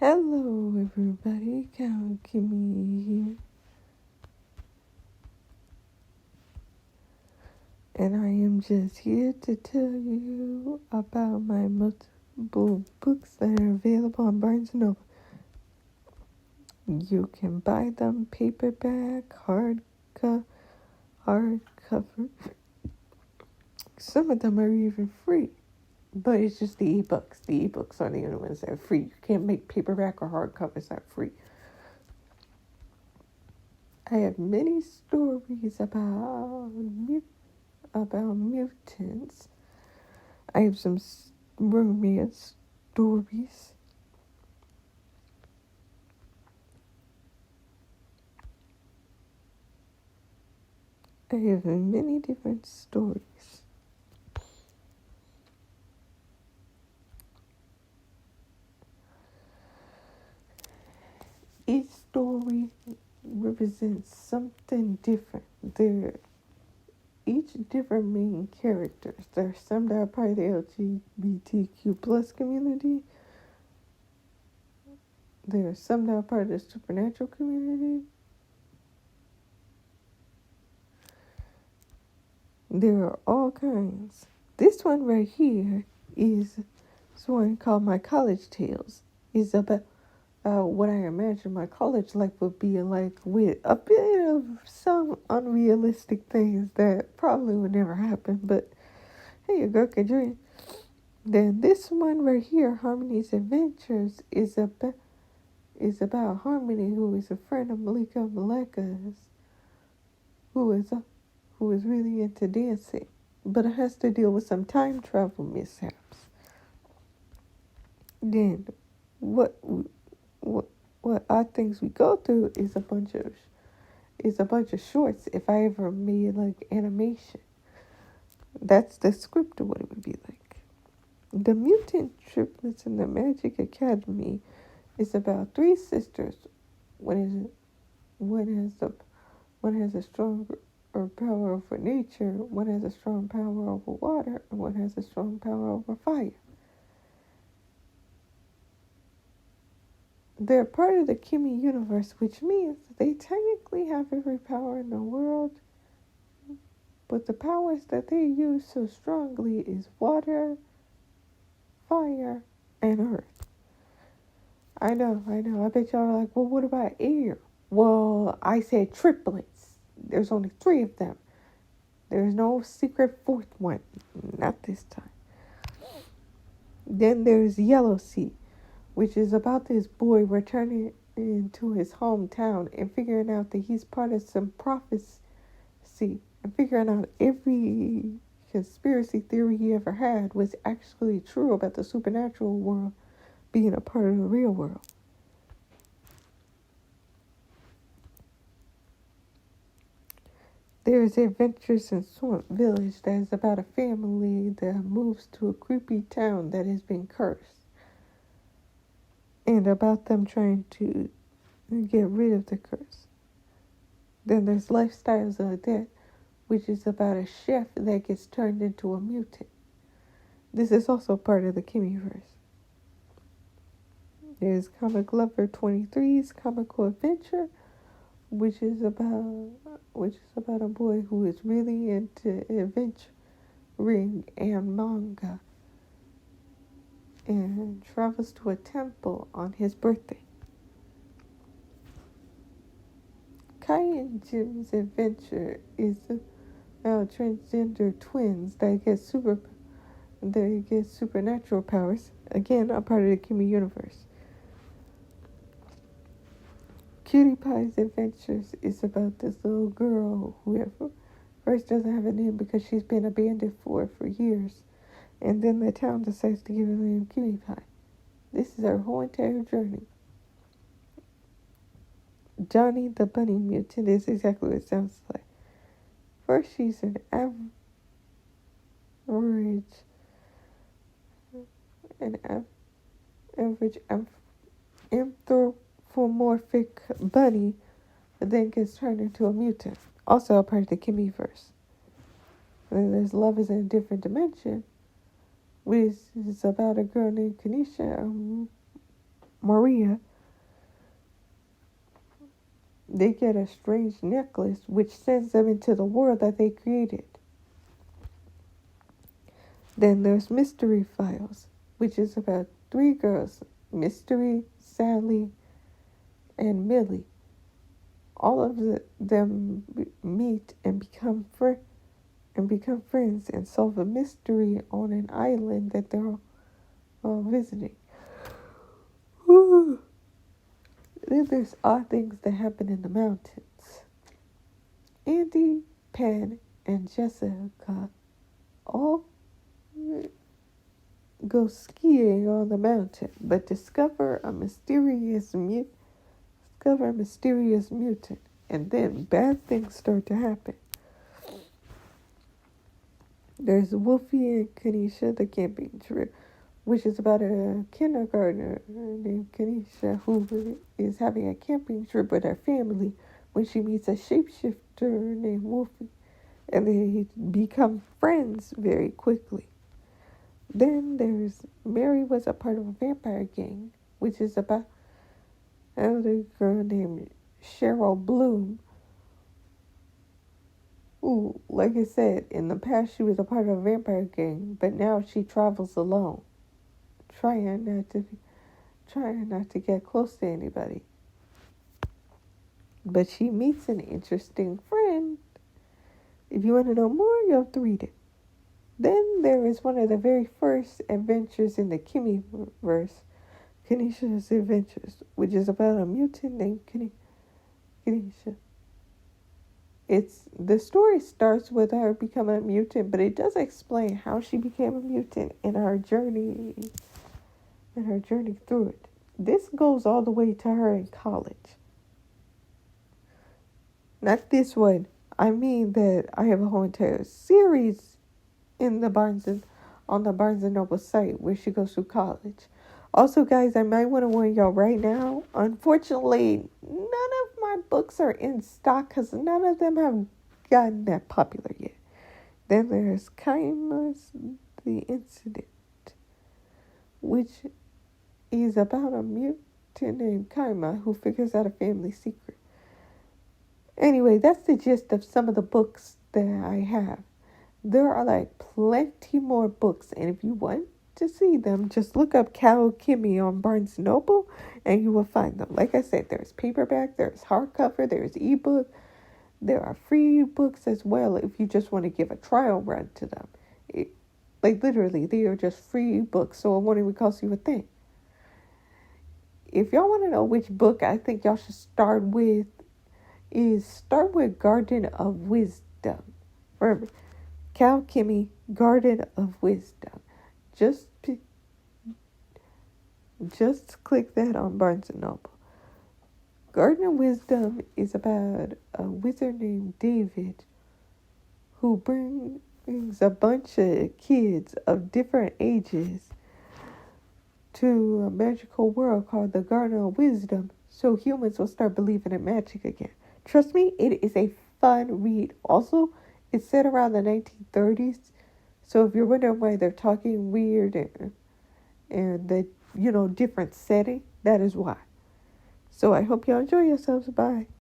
Hello, everybody. Count Kimmy here, and I am just here to tell you about my multiple books that are available on Barnes& Noble. You can buy them paperback, hardcover. Some of them are even free, but it's just the ebooks. The ebooks are the only ones that are free. You can't make paperback or hardcovers that are free. I have many stories about mutants. I have some romance stories. I have many different stories. Each story represents something different. They're each different main characters. There are some that are part of the LGBTQ plus community. There are some that are part of the supernatural community. There are all kinds. This one right here is one called My College Tales. It's about what I imagine my college life would be like, with a bit of some unrealistic things that probably would never happen, but hey, a girl can dream. Then this one right here, Harmony's Adventures, is about Harmony, who is a friend of Malika Maleka's, who is really into dancing, but it has to deal with some time travel mishaps. Then what odd things we go through is a bunch of shorts. If I ever made like animation, that's the script of what it would be like. The Mutant Triplets in the Magic Academy is about three sisters. One has a stronger power over nature, one has a strong power over water, and one has a strong power over fire. They're part of the Kimmy universe, which means they technically have every power in the world, but the powers that they use so strongly is water, fire, and earth. I know. I bet y'all are like, well, what about air? Well, I said triplets. There's only three of them. There's no secret fourth one. Not this time. Then there's Yellow Sea, which is about this boy returning into his hometown and figuring out that he's part of some prophecy and figuring out every conspiracy theory he ever had was actually true about the supernatural world being a part of the real world. There's Adventures in Swamp Village that is about a family that moves to a creepy town that has been cursed, and about them trying to get rid of the curse. Then there's Lifestyles of the Dead, which is about a chef that gets turned into a mutant. This is also part of the Kimmyverse. There's Comic Lover 23's Comical Adventure, which is about a boy who is really into adventuring and manga and travels to a temple on his birthday. Kai and Jim's Adventure is about transgender twins that get supernatural powers. Again, a part of the Kimmy universe. Cutie Pie's Adventures is about this little girl who at first doesn't have a name because she's been abandoned for years. And then the town decides to give her the name Cutie Pie. This is her whole entire journey. Johnny the Bunny Mutant is exactly what it sounds like. First, she's an average anthropomorphic bunny, but then gets turned into a mutant. Also a part of the Kimmyverse. And then there's Love is in a Different Dimension, which is about a girl named Kanisha, Maria, they get a strange necklace which sends them into the world that they created. Then there's Mystery Files, which is about three girls, Mystery, Sally, and Millie. All of them meet and become friends and solve a mystery on an island that they're all visiting. Then there's odd things that happen in the mountains. Andy, Penn, and Jessica all go skiing on the mountain, but discover a mysterious mutant, and then bad things start to happen. There's Wolfie and Kanisha, the camping trip, which is about a kindergartner named Kanisha who is having a camping trip with her family when she meets a shapeshifter named Wolfie, and they become friends very quickly. Then there's Mary was a part of a vampire gang, which is about another girl named Cheryl Bloom, who, like I said, in the past she was a part of a vampire gang, but now she travels alone, trying not to get close to anybody. But she meets an interesting friend. If you want to know more, you have to read it. Then there is one of the very first adventures in the Kimmy-verse, Kanisha's Adventures, which is about a mutant named Kanisha. The story starts with her becoming a mutant, but it does explain how she became a mutant and her journey through it. This goes all the way to her in college. Not this one. I mean that I have a whole entire series on the Barnes and Noble site where she goes through college. Also, guys, I might want to warn y'all right now. Unfortunately, none of my books are in stock because none of them have gotten that popular yet. Then there's Kaima's The Incident, which is about a mutant named Kaima who figures out a family secret. Anyway, that's the gist of some of the books that I have. There are like plenty more books, and if you want to see them, just look up Cal Kimmy on Barnes & Noble and you will find them. Like I said, there's paperback, there's hardcover, there's ebook. There are free books as well if you just want to give a trial run to them. Literally, they are just free books, so it won't even cost you a thing. If y'all want to know which book I think y'all should start with Garden of Wisdom. Remember, Cal Kimmy, Garden of Wisdom. Just click that on Barnes & Noble. Garden of Wisdom is about a wizard named David who brings a bunch of kids of different ages to a magical world called the Garden of Wisdom so humans will start believing in magic again. Trust me, it is a fun read. Also, it's set around the 1930s. So if you're wondering why they're talking weird and the, different setting, that is why. So I hope y'all enjoy yourselves. Bye.